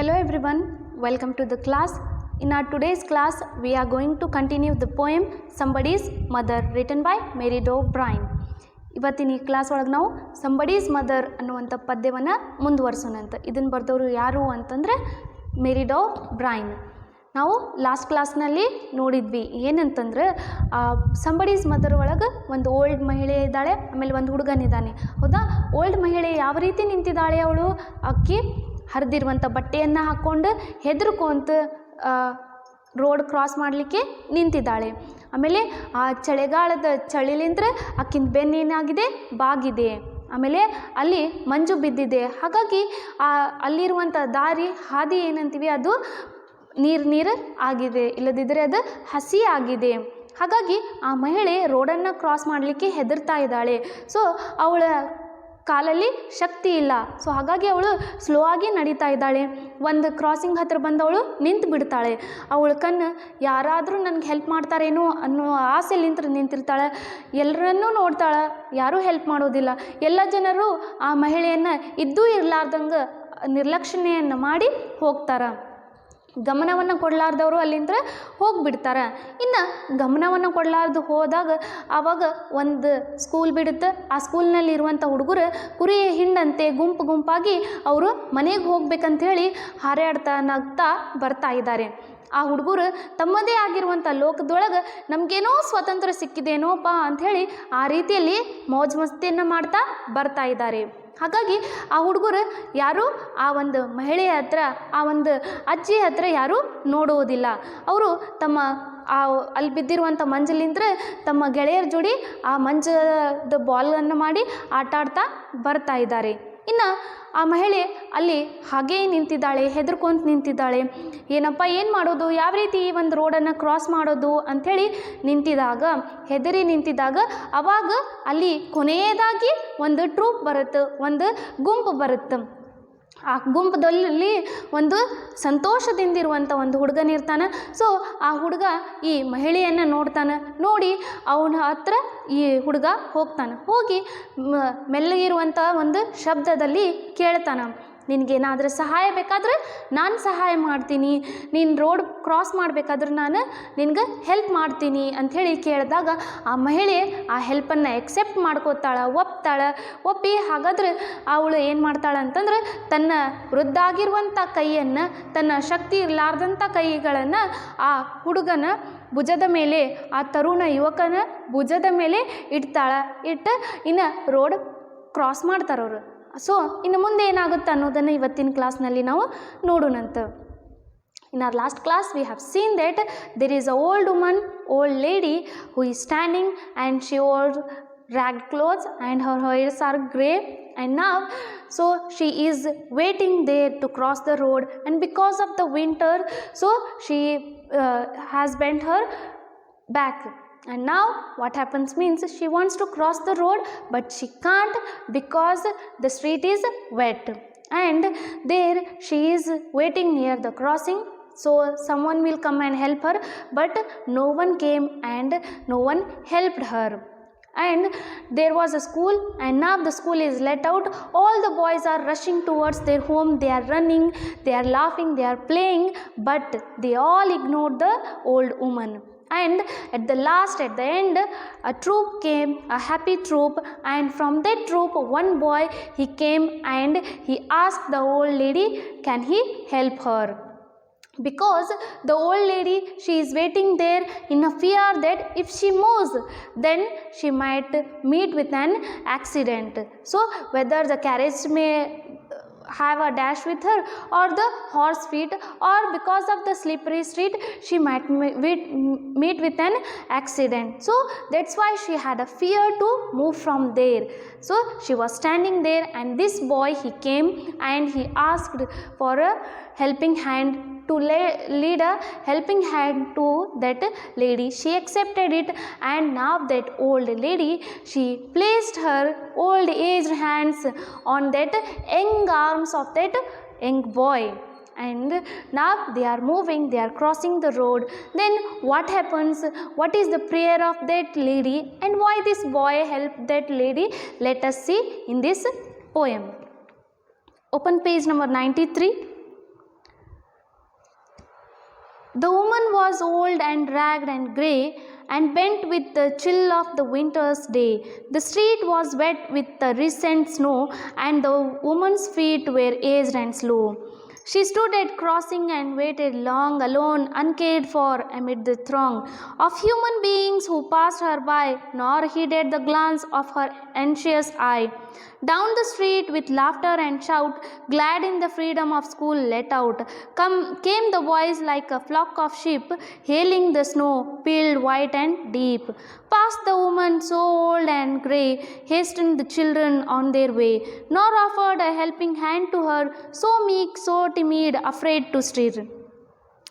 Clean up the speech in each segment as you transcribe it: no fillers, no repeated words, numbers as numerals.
Hello everyone, welcome to the class. In our today's class, we are going to continue the poem Somebody's Mother written by Mary Doe Bryan. ಇವತ್ತಿನ ಈ class ಒಳಗೆ ನಾವು somebody's mother ಅನ್ನುವಂಥ ಪದ್ಯವನ್ನು ಮುಂದುವರ್ಸೋಣಂತ. ಇದನ್ನು ಬರೆದವರು ಯಾರು ಅಂತಂದರೆ ಮೇರಿ ಡೋ ಬ್ರೈನ್. ನಾವು ಲಾಸ್ಟ್ ಕ್ಲಾಸ್ನಲ್ಲಿ ನೋಡಿದ್ವಿ ಏನಂತಂದ್ರೆ ಸಂಬಡೀಸ್ ಮದರ್ ಒಳಗೆ ಒಂದು ಓಲ್ಡ್ ಮಹಿಳೆ ಇದ್ದಾಳೆ, ಆಮೇಲೆ ಒಂದು ಹುಡುಗನಿದ್ದಾನೆ. ಹೌದಾ? ಓಲ್ಡ್ ಮಹಿಳೆ ಯಾವ ರೀತಿ ನಿಂತಿದ್ದಾಳೆ? ಅವಳು ಅಕ್ಕಿ ಹರಿದಿರುವಂಥ ಬಟ್ಟೆಯನ್ನು ಹಾಕ್ಕೊಂಡು ಹೆದರ್ಕೊಂತ ರೋಡ್ ಕ್ರಾಸ್ ಮಾಡಲಿಕ್ಕೆ ನಿಂತಿದ್ದಾಳೆ. ಆಮೇಲೆ ಆ ಚಳಿಗಾಲದ ಚಳಿಲಿಂದ್ರೆ ಆಕಿನ ಬೆನ್ನೇನಾಗಿದೆ, ಬಾಗಿದೆ. ಆಮೇಲೆ ಅಲ್ಲಿ ಮಂಜು ಬಿದ್ದಿದೆ. ಹಾಗಾಗಿ ಅಲ್ಲಿರುವಂಥ ದಾರಿ ಹಾದಿ ಏನಂತೀವಿ ಅದು ನೀರು ಆಗಿದೆ, ಇಲ್ಲದಿದ್ದರೆ ಅದು ಹಸಿ ಆಗಿದೆ. ಹಾಗಾಗಿ ಆ ಮಹಿಳೆ ರೋಡನ್ನು ಕ್ರಾಸ್ ಮಾಡಲಿಕ್ಕೆ ಹೆದರ್ತಾ ಇದ್ದಾಳೆ. ಸೊ ಅವಳ ಕಾಲಲ್ಲಿ ಶಕ್ತಿ ಇಲ್ಲ. ಸೊ ಹಾಗಾಗಿ ಅವಳು ಸ್ಲೋ ಆಗಿ ನಡೀತಾ ಇದ್ದಾಳೆ. ಒಂದು ಕ್ರಾಸಿಂಗ್ ಹತ್ರ ಬಂದವಳು ನಿಂತು ಬಿಡ್ತಾಳೆ. ಅವಳ ಕಣ್ಣು ಯಾರಾದರೂ ನನಗೆ ಹೆಲ್ಪ್ ಮಾಡ್ತಾರೇನೋ ಅನ್ನೋ ಆಸೆಯಲ್ಲಿ ನಿಂತಿರ್ತಾಳೆ. ಎಲ್ಲರನ್ನೂ ನೋಡ್ತಾಳೆ, ಯಾರೂ ಹೆಲ್ಪ್ ಮಾಡೋದಿಲ್ಲ. ಎಲ್ಲ ಜನರು ಆ ಮಹಿಳೆಯನ್ನು ಇದ್ದೂ ಇರಲಾರ್ದಂಗೆ ನಿರ್ಲಕ್ಷಣೆಯನ್ನು ಮಾಡಿ ಹೋಗ್ತಾರೆ. ಗಮನವನ್ನು ಕೊಡಲಾರ್ದವರು ಅಲ್ಲಿಂದ ಹೋಗಿಬಿಡ್ತಾರೆ. ಇನ್ನು ಗಮನವನ್ನು ಕೊಡಲಾರ್ದು ಹೋದಾಗ ಆವಾಗ ಒಂದು ಸ್ಕೂಲ್ ಬಿಡುತ್ತೆ. ಆ ಸ್ಕೂಲ್ನಲ್ಲಿ ಇರುವಂಥ ಹುಡುಗರು ಕುರಿಯ ಹಿಂಡಂತೆ ಗುಂಪಾಗಿ ಅವರು ಮನೆಗೆ ಹೋಗ್ಬೇಕಂಥೇಳಿ ಹಾರಾಡ್ತಾ ನಗ್ತಾ ಬರ್ತಾ ಇದ್ದಾರೆ. ಆ ಹುಡುಗರು ತಮ್ಮದೇ ಆಗಿರುವಂಥ ಲೋಕದೊಳಗೆ ನಮಗೇನೋ ಸ್ವಾತಂತ್ರ್ಯ ಸಿಕ್ಕಿದೇನೋಪ್ಪ ಅಂಥೇಳಿ ಆ ರೀತಿಯಲ್ಲಿ ಮೋಜು ಮಸ್ತಿಯನ್ನು ಮಾಡ್ತಾ ಬರ್ತಾ ಇದ್ದಾರೆ. ಹಾಗಾಗಿ ಆ ಹುಡುಗರು ಯಾರು ಆ ಒಂದು ಮಹಿಳೆಯ ಹತ್ರ, ಆ ಒಂದು ಅಜ್ಜಿ ಹತ್ರ ಯಾರೂ ನೋಡುವುದಿಲ್ಲ. ಅವರು ತಮ್ಮ ಅಲ್ಲಿ ಬಿದ್ದಿರುವಂಥ ಮಂಜಲ್ಲಿಂದ್ರೆ ತಮ್ಮ ಗೆಳೆಯರ ಜೋಡಿ ಆ ಮಂಜದ ಬಾಲನ್ನು ಮಾಡಿ ಆಟ ಆಡ್ತಾ ಬರ್ತಾ ಇದ್ದಾರೆ. ಇನ್ನು ಆ ಮಹಿಳೆ ಅಲ್ಲಿ ಹಾಗೇ ನಿಂತಿದ್ದಾಳೆ, ಹೆದರ್ಕೊಂತ ನಿಂತಿದ್ದಾಳೆ. ಏನಪ್ಪ ಏನು ಮಾಡೋದು, ಯಾವ ರೀತಿ ಈ ಒಂದು ರೋಡನ್ನು ಕ್ರಾಸ್ ಮಾಡೋದು ಅಂಥೇಳಿ ಹೆದರಿ ನಿಂತಿದ್ದಾಗ ಅವಾಗ ಅಲ್ಲಿ ಕೊನೆಯದಾಗಿ ಒಂದು ಟ್ರೂಪ್ ಬರುತ್ತೆ, ಒಂದು ಗುಂಪು ಬರುತ್ತೆ. ಆ ಗುಂಪದಲ್ಲಿ ಒಂದು ಸಂತೋಷದಿಂದಿರುವಂಥ ಒಂದು ಹುಡುಗನಿರ್ತಾನೆ. ಸೊ ಆ ಹುಡುಗ ಈ ಮಹಿಳೆಯನ್ನು ನೋಡ್ತಾನೆ. ನೋಡಿ ಅವನ ಹತ್ರ ಈ ಹುಡುಗ ಹೋಗಿ ಮೆಲ್ಲಗಿರುವಂಥ ಒಂದು ಶಬ್ದದಲ್ಲಿ ಕೇಳ್ತಾನೆ, ನಿನಗೇನಾದರೂ ಸಹಾಯ ಬೇಕಾದ್ರೆ ನಾನು ಸಹಾಯ ಮಾಡ್ತೀನಿ, ನೀನು ರೋಡ್ ಕ್ರಾಸ್ ಮಾಡಬೇಕಾದ್ರೆ ನಾನು ನಿನಗೆ ಹೆಲ್ಪ್ ಮಾಡ್ತೀನಿ ಅಂಥೇಳಿ ಕೇಳಿದಾಗ ಆ ಮಹಿಳೆ ಆ ಹೆಲ್ಪನ್ನು ಎಕ್ಸೆಪ್ಟ್ ಮಾಡ್ಕೋತಾಳೆ, ಒಪ್ಪಿ ಹಾಗಾದ್ರೆ ಅವಳು ಏನು ಮಾಡ್ತಾಳೆ ಅಂತಂದ್ರೆ ತನ್ನ ವೃದ್ಧಾಗಿರುವಂಥ ಕೈಯನ್ನು, ತನ್ನ ಶಕ್ತಿ ಇರಲಾರ್ದಂಥ ಕೈಗಳನ್ನು ಆ ಹುಡುಗನ ಭುಜದ ಮೇಲೆ, ಆ ತರುಣ ಯುವಕನ ಭುಜದ ಮೇಲೆ ಇಟ್ಟು ಇನ್ನು ರೋಡ್ ಕ್ರಾಸ್ ಮಾಡ್ತಾರವರು. ಸೊ ಇನ್ನು ಮುಂದೆ ಏನಾಗುತ್ತೆ ಅನ್ನೋದನ್ನು ಇವತ್ತಿನ ಕ್ಲಾಸ್ನಲ್ಲಿ ನಾವು ನೋಡೋಣಂತ. In our last class we have seen that there is a old lady who is standing and she wore ragged clothes and her hairs are grey, and now so she is waiting there to cross the road, and because of the winter so she has bent her back. And now what happens means she wants to cross the road but she can't because the street is wet, and there she is waiting near the crossing. So someone will come and help her, but no one came and no one helped her. And there was a school, and now the school is let out. All the boys are rushing towards their home. They are running, they are laughing, they are playing, but they all ignored the old woman. And at the end, a troop came, a happy troop, and from that troop one boy, he came and he asked the old lady, can he help her? Because the old lady, she is waiting there in a fear that if she moves then she might meet with an accident. So whether the carriage may have a dash with her, or the horse feet, or because of the slippery street she might meet with an accident. So that's why she had a fear to move from there. So she was standing there, and this boy, he came and he asked for a helping hand, to lead a helping hand to that lady. She accepted it, and now that old lady, she placed her old aged hands on that young arms of that young boy, and now they are moving, they are crossing the road. Then what happens, what is the prayer of that lady, and why this boy helped that lady? Let us see in this poem. Open page number 93. The woman was old and ragged and grey and bent with the chill of the winter's day. The street was wet with the recent snow, and the woman's feet were aged and slow. She stood at crossing and waited long, alone, uncared for, amid the throng of human beings who passed her by, nor heeded the glance of her anxious eye. Down the street with laughter and shout, glad in the freedom of school let out, came the boys like a flock of sheep, hailing the snow, peeled white and deep. Past the woman so old and grey, hastened the children on their way, nor offered a helping hand to her, so meek, so timid, afraid to stir,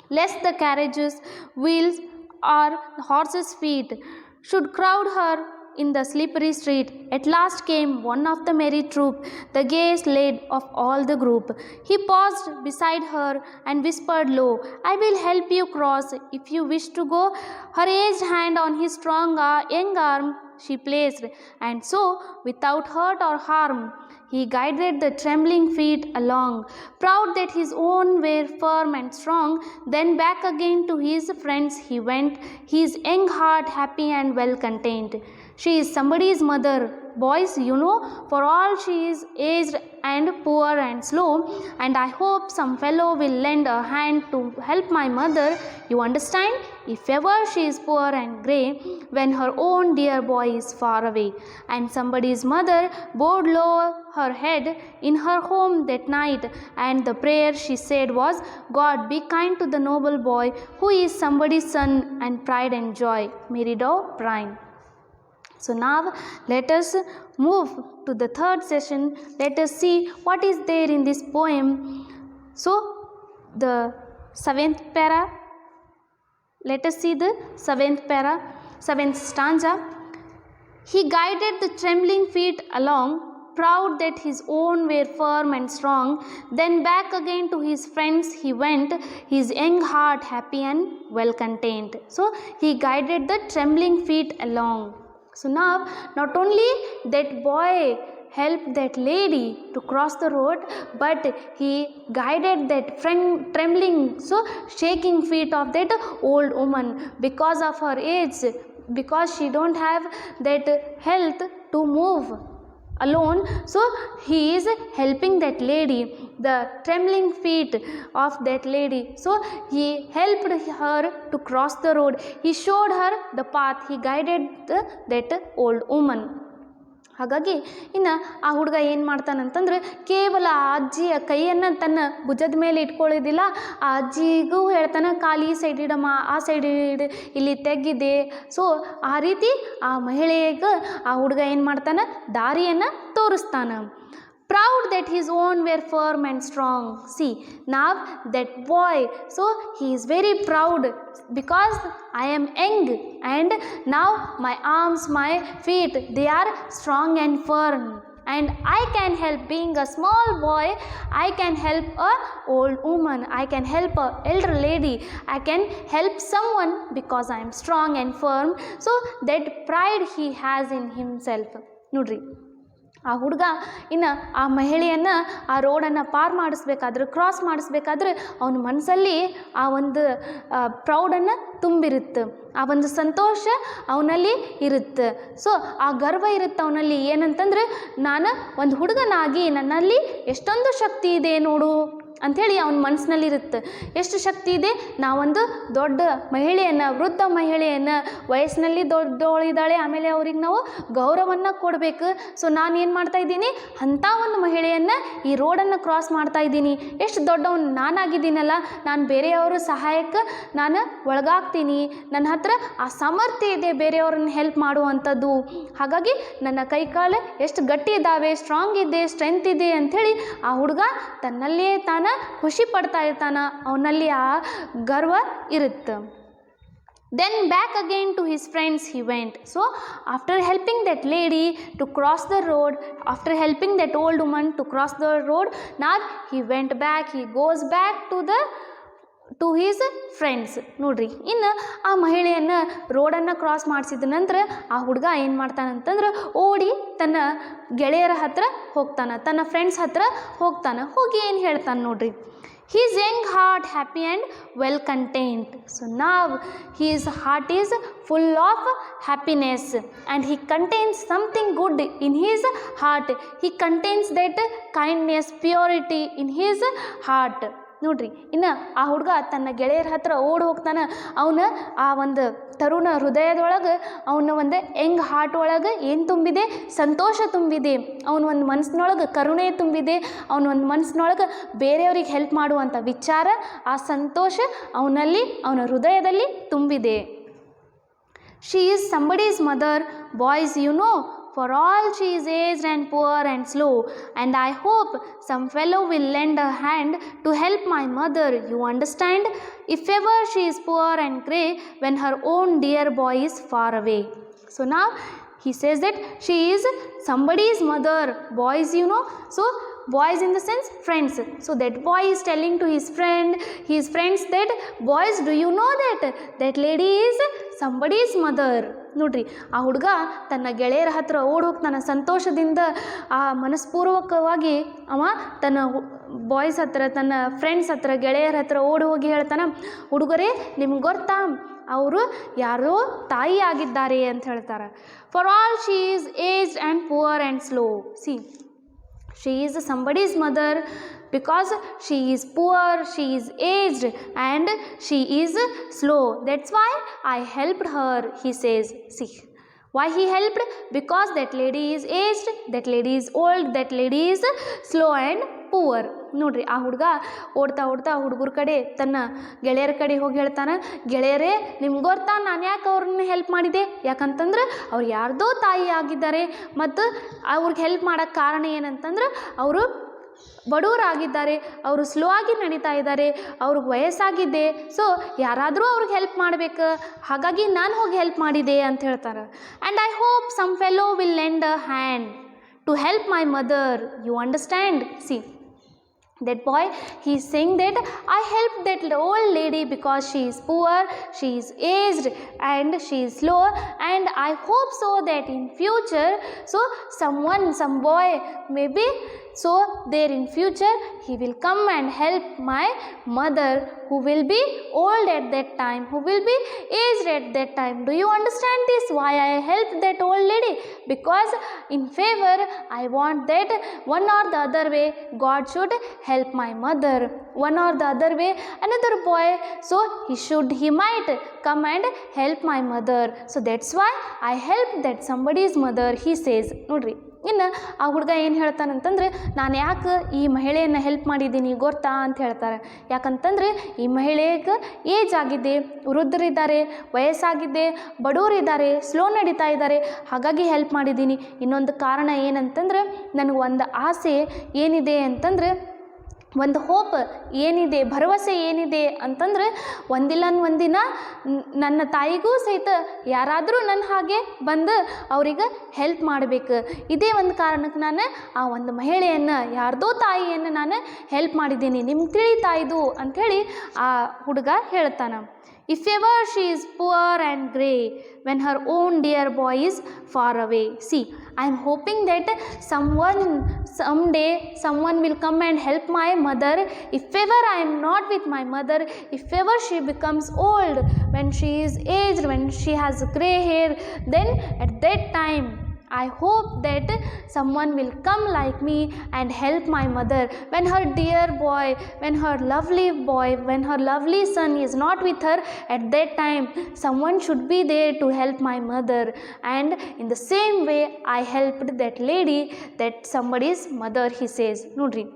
lest the carriage's wheels or the horses' feet should crowd her in the slippery street. At last came one of the merry troop, the gayest lad of all the group. He paused beside her and whispered low, I will help you cross if you wish to go. Her aged hand on his strong young arm she placed, and so, without hurt or harm, he guided the trembling feet along, proud that his own were firm and strong. Then back again to his friends he went, his young heart happy and well content. She is somebody's mother, boys, you know, for all she is aged and poor and slow, and I hope some fellow will lend a hand to help my mother, you understand, if ever she is poor and grey, when her own dear boy is far away. And somebody's mother bowed low her head in her home that night, and the prayer she said was, God be kind to the noble boy who is somebody's son and pride and joy. Mary Doe Bryan. So now let us move to the third session. Let us see what is there in this poem. So the seventh para, let us see the seventh para, seventh stanza. He guided the trembling feet along, proud that his own were firm and strong. Then back again to his friends he went, his young heart happy and well content. So he guided the trembling feet along. So now, not only that boy helped that lady to cross the road, but he guided that trembling, so shaking feet of that old woman because of her age, because she don't have that health to move alone. So he is helping that lady, the trembling feet of that lady. So he helped her to cross the road. He showed her the path. He guided that old woman. ಹಾಗಾಗಿ ಇನ್ನು ಆ ಹುಡುಗ ಏನು ಮಾಡ್ತಾನಂತಂದ್ರೆ ಕೇವಲ ಆ ಅಜ್ಜಿಯ ಕೈಯನ್ನು ತನ್ನ ಭುಜದ ಮೇಲೆ ಇಟ್ಕೊಳ್ಳೋದಿಲ್ಲ, ಆ ಅಜ್ಜಿಗೂ ಹೇಳ್ತಾನೆ ಕಾಲು ಈ ಸೈಡ್ ಇಡಮ್ಮ, ಆ ಸೈಡ್ ಇಡು, ಇಲ್ಲಿ ತೆಗ್ಗಿದೆ. ಸೊ ಆ ರೀತಿ ಆ ಮಹಿಳೆಗೆ ಆ ಹುಡುಗ ಏನು ಮಾಡ್ತಾನೆ, ದಾರಿಯನ್ನು ತೋರಿಸ್ತಾನೆ. Proud that his own were firm and strong. See, now that boy, so he is very proud because I am young and now my arms, my feet, they are strong and firm. And I can help, being a small boy, I can help a old woman, I can help a elder lady, I can help someone because I am strong and firm. So that pride he has in himself. Nodri. ಆ ಹುಡುಗ ಇನ್ನು ಆ ಮಹಿಳೆಯನ್ನು ಆ ರೋಡನ್ನು ಪಾರ್ ಮಾಡಿಸ್ಬೇಕಾದ್ರೆ, cross ಮಾಡಿಸ್ಬೇಕಾದ್ರೆ ಅವನ ಮನಸ್ಸಲ್ಲಿ ಆ ಒಂದು ಪ್ರೌಡನ್ನು ತುಂಬಿರುತ್ತೆ, ಆ ಒಂದು ಸಂತೋಷ ಅವನಲ್ಲಿ ಇರುತ್ತೆ. ಸೊ ಆ ಗರ್ವ ಇರುತ್ತೆ ಅವನಲ್ಲಿ, ಏನಂತಂದ್ರೆ ನಾನು ಒಂದು ಹುಡುಗನಾಗಿ ನನ್ನಲ್ಲಿ ಎಷ್ಟೊಂದು ಶಕ್ತಿ ಇದೆ ನೋಡು ಅಂಥೇಳಿ ಅವನ ಮನಸ್ಸಿನಲ್ಲಿರುತ್ತೆ. ಎಷ್ಟು ಶಕ್ತಿ ಇದೆ, ನಾವೊಂದು ದೊಡ್ಡ ಮಹಿಳೆಯನ್ನು, ವೃದ್ಧ ಮಹಿಳೆಯನ್ನು, ವಯಸ್ಸಿನಲ್ಲಿ ದೊಡ್ಡವಳಿದ್ದಾಳೆ, ಆಮೇಲೆ ಅವ್ರಿಗೆ ನಾವು ಗೌರವವನ್ನು ಕೊಡಬೇಕು. ಸೊ ನಾನು ಏನು ಮಾಡ್ತಾಯಿದ್ದೀನಿ, ಅಂಥ ಒಂದು ಮಹಿಳೆಯನ್ನು ಈ ರೋಡನ್ನು ಕ್ರಾಸ್ ಮಾಡ್ತಾಯಿದ್ದೀನಿ, ಎಷ್ಟು ದೊಡ್ಡವನು ನಾನಾಗಿದ್ದೀನಲ್ಲ, ನಾನು ಬೇರೆಯವರ ಸಹಾಯಕ್ಕೆ ನಾನು ಒಳಗಾಗ್ತೀನಿ, ನನ್ನ ಹತ್ರ ಆ ಸಾಮರ್ಥ್ಯ ಇದೆ ಬೇರೆಯವ್ರನ್ನ ಹೆಲ್ಪ್ ಮಾಡುವಂಥದ್ದು. ಹಾಗಾಗಿ ನನ್ನ ಕೈಕಾಲು ಎಷ್ಟು ಗಟ್ಟಿ ಇದ್ದಾವೆ, ಸ್ಟ್ರಾಂಗ್ ಇದೆ, ಸ್ಟ್ರೆಂತ್ ಇದೆ ಅಂಥೇಳಿ ಆ ಹುಡುಗ ತನ್ನಲ್ಲಿಯೇ ತಾನು ಖುಷಿ ಪಡ್ತಾ ಇರ್ತಾನ, ಅವನಲ್ಲಿ ಆ ಗರ್ವ ಇರುತ್ತೆ. Then back again to his friends he went. So after helping that lady to cross the road, after helping that old woman to cross the road, now he went back, he goes back to his friends. ನೋಡ್ರಿ, ಇನ್ನು ಆ ಮಹಿಳೆಯನ್ನು ರೋಡನ್ನು cross ಮಾಡಿಸಿದ ನಂತರ ಆ ಹುಡುಗ ಏನು ಮಾಡ್ತಾನಂತಂದ್ರೆ ಓಡಿ ತನ್ನ ಗೆಳೆಯರ ಹತ್ರ ಹೋಗ್ತಾನೆ, ತನ್ನ ಫ್ರೆಂಡ್ಸ್ ಹತ್ರ ಹೋಗ್ತಾನೆ. ಹೋಗಿ ಏನು ಹೇಳ್ತಾನೆ ನೋಡ್ರಿ, his young heart happy and well content. So now his heart is full of happiness and he contains something good in his heart. He contains that kindness, purity in his heart. ನೋಡ್ರಿ, ಇನ್ನು ಆ ಹುಡುಗ ತನ್ನ ಗೆಳೆಯರ ಹತ್ರ ಓಡಿ ಹೋಗ್ತಾನೆ. ಅವನ ಆ ಒಂದು ತರುಣ ಹೃದಯದೊಳಗೆ ಅವನ ಒಂದು ಯಂಗ್ ಹಾರ್ಟ್ ಒಳಗೆ ಏನು ತುಂಬಿದೆ? ಸಂತೋಷ ತುಂಬಿದೆ. ಅವನ ಒಂದು ಮನಸ್ಸಿನೊಳಗೆ ಕರುಣೆ ತುಂಬಿದೆ. ಅವನ ಒಂದು ಮನಸ್ಸಿನೊಳಗೆ ಬೇರೆಯವ್ರಿಗೆ ಹೆಲ್ಪ್ ಮಾಡುವಂಥ ವಿಚಾರ, ಆ ಸಂತೋಷ ಅವನಲ್ಲಿ, ಅವನ ಹೃದಯದಲ್ಲಿ ತುಂಬಿದೆ. She is somebody's mother, boys, you know, for all she is aged and poor and slow, and I hope some fellow will lend a hand to help my mother, you understand, if ever she is poor and grey when her own dear boy is far away. So now he says that she is somebody's mother, boys, you know, so boys in the sense friends. So that boy is telling to his friends that, boys, do you know that lady is somebody's mother. ನೋಡ್ರಿ, ಆ ಹುಡುಗ ತನ್ನ ಗೆಳೆಯರ ಹತ್ರ ಓಡಿ ಹೋಗ್ತಾನೆ ಸಂತೋಷದಿಂದ. ಆ ಮನಸ್ಪೂರ್ವಕವಾಗಿ ಅವ ತನ್ನ ಬಾಯ್ಸ್ ಹತ್ರ, ತನ್ನ ಫ್ರೆಂಡ್ಸ್ ಹತ್ರ, ಗೆಳೆಯರ ಹತ್ರ ಓಡಿ ಹೋಗಿ ಹೇಳ್ತಾನೆ, ಹುಡುಗರೇ, ನಿಮ್ಗೆ ಗೊತ್ತಾ, ಅವರು ಯಾರೋ ತಾಯಿ ಆಗಿದ್ದಾರೆ ಅಂತ ಹೇಳ್ತಾರೆ. For all she is aged and poor and slow. C, she is somebody's mother because she is poor, she is aged and she is slow. That's why I helped her, he says. See, why he helped? Because that lady is aged, that lady is old, that lady is slow and poor. ನೋಡ್ರಿ, ಆ ಹುಡುಗ ಓಡ್ತಾ ಓಡ್ತಾ ಹುಡುಗರ ಕಡೆ, ತನ್ನ ಗೆಳೆಯರ ಕಡೆ ಹೋಗಿ ಹೇಳ್ತಾನೆ, ಗೆಳೆಯರೇ, ನಿಮ್ಗೆ ಗೊತ್ತಾ ನಾನು ಯಾಕೆ ಅವ್ರನ್ನ ಹೆಲ್ಪ್ ಮಾಡಿದೆ? ಯಾಕಂತಂದ್ರೆ ಅವ್ರು ಯಾರ್ದೋ ತಾಯಿ ಆಗಿದ್ದಾರೆ ಮತ್ತು ಅವ್ರಿಗೆ ಹೆಲ್ಪ್ ಮಾಡೋಕ್ಕೆ ಕಾರಣ ಏನಂತಂದ್ರೆ ಅವರು ಬಡವರಾಗಿದ್ದಾರೆ, ಅವರು ಸ್ಲೋ ಆಗಿ ನಡೀತಾ ಇದ್ದಾರೆ, ಅವ್ರಿಗೆ ವಯಸ್ಸಾಗಿದೆ. ಸೊ ಯಾರಾದರೂ ಅವ್ರಿಗೆ ಹೆಲ್ಪ್ ಮಾಡಬೇಕು, ಹಾಗಾಗಿ ನಾನು ಹೋಗಿ ಹೆಲ್ಪ್ ಮಾಡಿದೆ ಅಂತ ಹೇಳ್ತಾರೆ. And I hope some fellow will lend a hand to help my mother, you understand. See, that boy, he is saying that I helped that old lady because she is poor, she is aged and she is slow, and I hope so that in future, so some boy maybe, so there in future he will come and help my mother who will be old at that time, who will be aged at that time. Do you understand this? Why I helped that old lady? Because in favor I want that one or the other way God should help my mother, one or the other way another boy, so he might come and help my mother. So that's why I helped that somebody's mother, he says. ನೋಡ್ರಿ, ಇನ್ನು ಆ ಹುಡುಗ ಏನು ಹೇಳ್ತಾನಂತಂದ್ರೆ, ನಾನು ಯಾಕೆ ಈ ಮಹಿಳೆಯನ್ನು help ಮಾಡಿದ್ದೀನಿ ಗೊತ್ತಾ ಅಂತ ಹೇಳ್ತಾರೆ. ಯಾಕಂತಂದರೆ ಈ ಮಹಿಳೆಗೆ ಏಜ್ ಆಗಿದೆ, ವೃದ್ಧರಿದ್ದಾರೆ, ವಯಸ್ಸಾಗಿದೆ, ಬಡವರಿದ್ದಾರೆ, ಸ್ಲೋ ನಡೀತಾ ಇದ್ದಾರೆ, ಹಾಗಾಗಿ ಹೆಲ್ಪ್ ಮಾಡಿದ್ದೀನಿ. ಇನ್ನೊಂದು ಕಾರಣ ಏನಂತಂದ್ರೆ, ನನಗೆ ಒಂದು ಆಸೆ ಏನಿದೆ ಅಂತಂದರೆ, ಒಂದು ಹೋಪ್ ಏನಿದೆ, ಭರವಸೆ ಏನಿದೆ ಅಂತಂದ್ರೆ, ಒಂದಿಲ್ಲ ಒಂದಿನ ನನ್ನ ತಾಯಿಗೂ ಸಹಿತ ಯಾರಾದರೂ ನನ್ನ ಹಾಗೆ ಬಂದು ಅವ್ರಿಗೆ ಹೆಲ್ಪ್ ಮಾಡಬೇಕು. ಇದೇ ಒಂದು ಕಾರಣಕ್ಕೆ ನಾನು ಆ ಒಂದು ಮಹಿಳೆಯನ್ನು, ಯಾರ್ದೋ ತಾಯಿಯನ್ನು ನಾನು ಹೆಲ್ಪ್ ಮಾಡಿದ್ದೀನಿ. ನಿಮ್ಗೆ ತಿಳಿತಾ ಇದು ಅಂಥೇಳಿ ಆ ಹುಡುಗ ಹೇಳ್ತಾನೆ. If ever she is poor and grey when her own dear boy is far away. See, I am hoping that someday someone will come and help my mother. If ever I am not with my mother, if ever she becomes old, when she is aged, when she has grey hair, then at that time I hope that someone will come like me and help my mother. When her dear boy, when her lovely son is not with her, at that time someone should be there to help my mother. And in the same way I helped that lady, that somebody's mother, he says. ನೋಡ್ರಿ,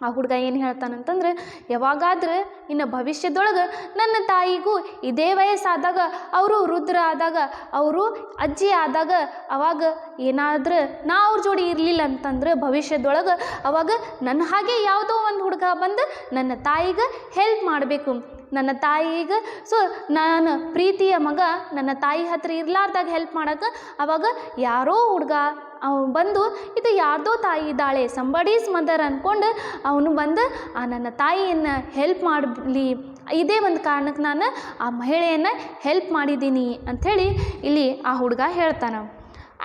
ಆ ಹುಡುಗ ಏನು ಹೇಳ್ತಾನಂತಂದ್ರೆ, ಯಾವಾಗಾದ್ರೆ ಇನ್ನು ಭವಿಷ್ಯದೊಳಗೆ ನನ್ನ ತಾಯಿಗೂ ಇದೇ ವಯಸ್ಸಾದಾಗ, ಅವರು ವೃದ್ಧರಾದಾಗ, ಅವರು ಅಜ್ಜಿ ಆದಾಗ, ಅವಾಗ ಏನಾದರೂ ನಾ ಅವ್ರ ಜೋಡಿ ಇರಲಿಲ್ಲ ಅಂತಂದ್ರೆ ಭವಿಷ್ಯದೊಳಗೆ, ಅವಾಗ ನನ್ನ ಹಾಗೆ ಯಾವುದೋ ಒಂದು ಹುಡುಗ ಬಂದು ನನ್ನ ತಾಯಿಗೆ ಹೆಲ್ಪ್ ಮಾಡಬೇಕು. ನನ್ನ ತಾಯಿಗೆ, ಸೊ ನಾನು ಪ್ರೀತಿಯ ಮಗ ನನ್ನ ತಾಯಿ ಹತ್ರ ಇರಲಾರ್ದಾಗ ಹೆಲ್ಪ್ ಮಾಡೋಕ್ಕೆ, ಅವಾಗ ಯಾರೋ ಹುಡುಗ ಅವನು ಬಂದು ಇದು ಯಾರ್ದೋ ತಾಯಿ ಇದ್ದಾಳೆ, ಸಂಬಡೀಸ್ ಮದರ್ ಅಂದ್ಕೊಂಡು ಅವನು ಬಂದು ಆ ನನ್ನ ತಾಯಿಯನ್ನು ಹೆಲ್ಪ್ ಮಾಡಲಿ, ಇದೇ ಒಂದು ಕಾರಣಕ್ಕೆ ನಾನು ಆ ಮಹಿಳೆಯನ್ನು ಹೆಲ್ಪ್ ಮಾಡಿದ್ದೀನಿ ಅಂಥೇಳಿ ಇಲ್ಲಿ ಆ ಹುಡುಗ ಹೇಳ್ತಾನೆ.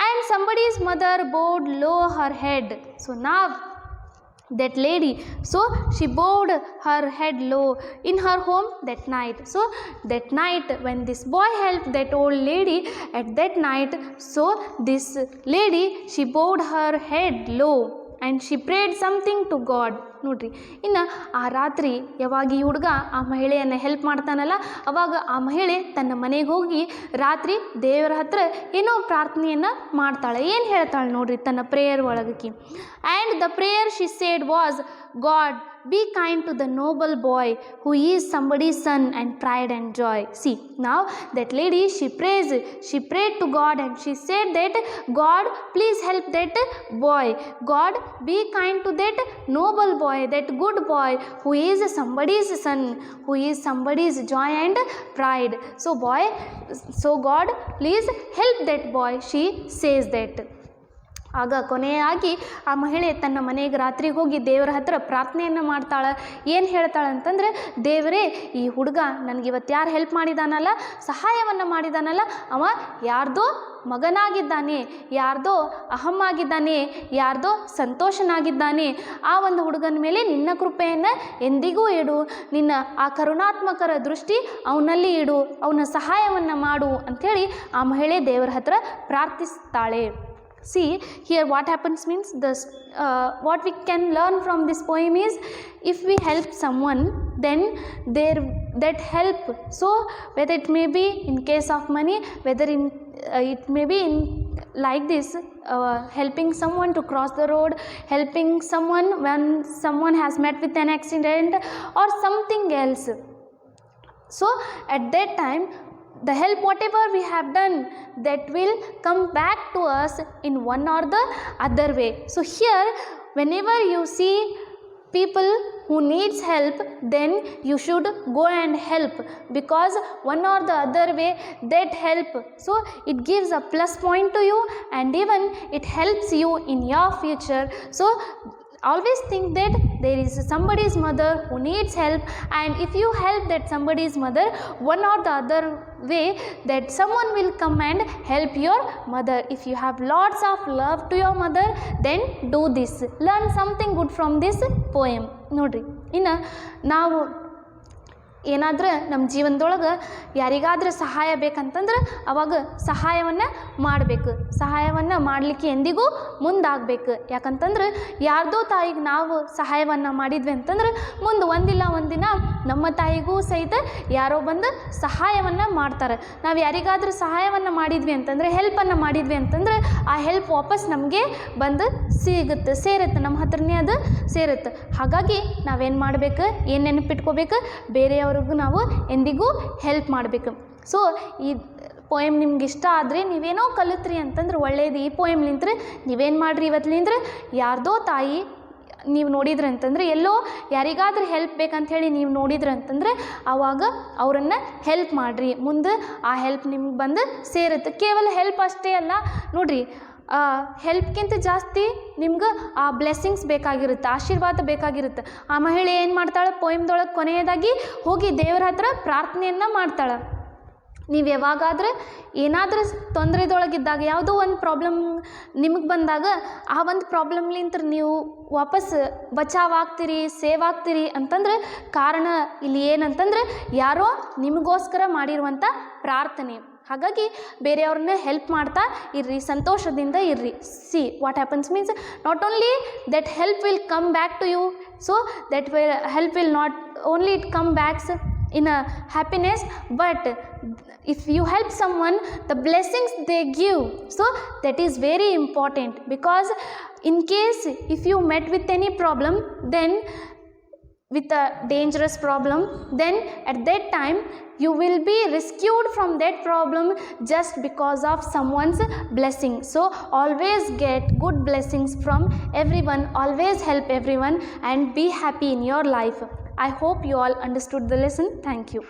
And somebody's mother bowed low her head. So now that lady. So she bowed her head low in her home that night. So that night when this boy helped that old lady at that night, so this lady, she bowed her head low and she prayed something to God. ನೋಡ್ರಿ, ಇನ್ನು ಆ ರಾತ್ರಿ ಯಾವಾಗ ಈ ಹುಡುಗ ಆ ಮಹಿಳೆಯನ್ನು help ಮಾಡ್ತಾನಲ್ಲ, ಅವಾಗ ಆ ಮಹಿಳೆ ತನ್ನ ಮನೆಗೆ ಹೋಗಿ ರಾತ್ರಿ ದೇವರ ಹತ್ರ ಏನೋ ಪ್ರಾರ್ಥನೆಯನ್ನು ಮಾಡ್ತಾಳೆ. ಏನು ಹೇಳ್ತಾಳೆ ನೋಡ್ರಿ ತನ್ನ ಪ್ರೇಯರ್ ಒಳಗಕ್ಕೆ. And the prayer she said was, God, be kind to the noble boy who is somebody's son and pride and joy. See, now that lady, she prayed to God and she said that, God, please help that boy. God, be kind to that noble boy, that good boy who is somebody's son, who is somebody's joy and pride. So God, please help that boy, she says that. ಆಗ ಕೊನೆಯಾಗಿ ಆ ಮಹಿಳೆ ತನ್ನ ಮನೆಗೆ ರಾತ್ರಿಗೆ ಹೋಗಿ ದೇವರ ಹತ್ರ ಪ್ರಾರ್ಥನೆಯನ್ನು ಮಾಡ್ತಾಳೆ. ಏನು ಹೇಳ್ತಾಳೆ ಅಂತಂದರೆ, ದೇವರೇ, ಈ ಹುಡುಗ ನನಗೆ ಇವತ್ತು ಯಾರು ಹೆಲ್ಪ್ ಮಾಡಿದಾನಲ್ಲ, ಸಹಾಯವನ್ನು ಮಾಡಿದಾನಲ್ಲ, ಅವ ಯಾರ್ದೋ ಮಗನಾಗಿದ್ದಾನೆ, ಯಾರ್ದೋ ಅಹಮ್ಮಾಗಿದ್ದಾನೆ, ಯಾರ್ದೋ ಸಂತೋಷನಾಗಿದ್ದಾನೆ. ಆ ಒಂದು ಹುಡುಗನ ಮೇಲೆ ನಿನ್ನ ಕೃಪೆಯನ್ನು ಎಂದಿಗೂ ಇಡು, ನಿನ್ನ ಆ ಕರುಣಾತ್ಮಕರ ದೃಷ್ಟಿ ಅವನಲ್ಲಿ ಇಡು, ಅವನ ಸಹಾಯವನ್ನು ಮಾಡು ಅಂಥೇಳಿ ಆ ಮಹಿಳೆ ದೇವರ ಹತ್ರ ಪ್ರಾರ್ಥಿಸ್ತಾಳೆ. See, here what happens means, what we can learn from this poem is, if we help someone, then that help, so whether it may be in case of money, whether it may be in like this, helping someone to cross the road, helping someone when someone has met with an accident or something else. So at that time, the help whatever we have done, that will come back to us in one or the other way. So here, whenever you see people who needs help, then you should go and help, because one or the other way that help, so it gives a plus point to you and even it helps you in your future. So always think that there is somebody's mother who needs help, and if you help that somebody's mother, one or the other way, that someone will come and help your mother. If you have lots of love to your mother, then do this. Learn something good from this poem. ನೋಡ್ರಿ, ಇನ್ನು ನಾವು ಏನಾದ್ರೆ ನಮ್ಮ ಜೀವನದೊಳಗೆ ಯಾರಿಗಾದ್ರೆ ಸಹಾಯ ಬೇಕಂತಂದ್ರೆ ಅವಾಗ ಸಹಾಯವನ್ನು ಮಾಡಬೇಕು. ಸಹಾಯವನ್ನು ಮಾಡಲಿಕ್ಕೆ ಎಂದಿಗೂ ಮುಂದಾಗಬೇಕು. ಯಾಕಂತಂದ್ರೆ ಯಾರ್ದೋ ತಾಯಿಗೆ ನಾವು ಸಹಾಯವನ್ನು ಮಾಡಿದ್ವಿ ಅಂತಂದ್ರೆ ಮುಂದೆ ಒಂದಿಲ್ಲ ಒಂದಿನ ನಮ್ಮ ತಾಯಿಗೂ ಸಹಿತ ಯಾರೋ ಬಂದು ಸಹಾಯವನ್ನು ಮಾಡ್ತಾರೆ. ನಾವು ಯಾರಿಗಾದ್ರೂ ಸಹಾಯವನ್ನು ಮಾಡಿದ್ವಿ ಅಂತಂದರೆ, ಹೆಲ್ಪನ್ನು ಮಾಡಿದ್ವಿ ಅಂತಂದ್ರೆ, ಆ ಹೆಲ್ಪ್ ವಾಪಸ್ ನಮಗೆ ಬಂದು ಸೇರುತ್ತೆ, ನಮ್ಮ ಹತ್ರನೇ ಅದು ಸೇರುತ್ತೆ. ಹಾಗಾಗಿ ನಾವೇನು ಮಾಡಬೇಕು, ಏನು ನೆನಪಿಟ್ಕೋಬೇಕು, ಬೇರೆಯವ್ರಿಗೂ ನಾವು ಎಂದಿಗೂ ಹೆಲ್ಪ್ ಮಾಡಬೇಕು. ಸೊ ಈ ಪೋಯಮ್ ನಿಮ್ಗೆ ಇಷ್ಟ ಆದರೆ, ನೀವೇನೋ ಕಲಿತ್ರಿ ಅಂತಂದ್ರೆ ಒಳ್ಳೆಯದು. ಈ ಪೋಯಮ್ಲಿಂದ್ರೆ ನೀವೇನು ಮಾಡಿರಿ, ಇವತ್ತಲಿಂದ್ರೆ ಯಾರ್ದೋ ತಾಯಿ ನೀವು ನೋಡಿದ್ರಿ ಅಂತಂದರೆ, ಎಲ್ಲೋ ಯಾರಿಗಾದ್ರೂ ಹೆಲ್ಪ್ ಬೇಕಂಥೇಳಿ ನೀವು ನೋಡಿದ್ರಿ ಅಂತಂದರೆ, ಆವಾಗ ಅವರನ್ನು ಹೆಲ್ಪ್ ಮಾಡಿರಿ. ಮುಂದೆ ಆ ಹೆಲ್ಪ್ ನಿಮ್ಗೆ ಬಂದು ಸೇರುತ್ತೆ. ಕೇವಲ ಹೆಲ್ಪ್ ಅಷ್ಟೇ ಅಲ್ಲ ನೋಡಿರಿ, ಹೆಲ್ಪ್ಗಿಂತ ಜಾಸ್ತಿ ನಿಮ್ಗೆ ಆ ಬ್ಲೆಸ್ಸಿಂಗ್ಸ್ ಬೇಕಾಗಿರುತ್ತೆ, ಆಶೀರ್ವಾದ ಬೇಕಾಗಿರುತ್ತೆ. ಆ ಮಹಿಳೆ ಏನು ಮಾಡ್ತಾಳೆ, ಪೋಯಮ್ದೊಳಗೆ ಕೊನೆಯದಾಗಿ ಹೋಗಿ ದೇವರ ಹತ್ರ ಪ್ರಾರ್ಥನೆಯನ್ನು ಮಾಡ್ತಾಳೆ. ನೀವು ಯಾವಾಗಾದ್ರೆ ಏನಾದರೂ ತೊಂದರೆದೊಳಗಿದ್ದಾಗ, ಯಾವುದೋ ಒಂದು ಪ್ರಾಬ್ಲಮ್ ನಿಮಗೆ ಬಂದಾಗ, ಆ ಒಂದು ಪ್ರಾಬ್ಲಮ್ಲಿಂತ ನೀವು ವಾಪಸ್ ಬಚಾವಾಗ್ತೀರಿ, ಸೇವ್ ಆಗ್ತೀರಿ ಅಂತಂದ್ರೆ ಕಾರಣ ಇಲ್ಲಿ ಏನಂತಂದ್ರೆ, ಯಾರೋ ನಿಮಗೋಸ್ಕರ ಮಾಡಿರುವಂಥ ಪ್ರಾರ್ಥನೆ. ಹಾಗಾಗಿ ಬೇರೆಯವ್ರನ್ನ ಹೆಲ್ಪ್ ಮಾಡ್ತಾ ಇರ್ರಿ, ಸಂತೋಷದಿಂದ ಇರ್ರಿ. See what happens means, not only that help will come back to you, so that help will not only it come backs in a happiness, but if you help someone, the blessings they give, so that is very important. Because in case if you met with any problem, then with a dangerous problem, then at that time you will be rescued from that problem just because of someone's blessing. So always get good blessings from everyone, always help everyone and be happy in your life. I hope you all understood the lesson. Thank you.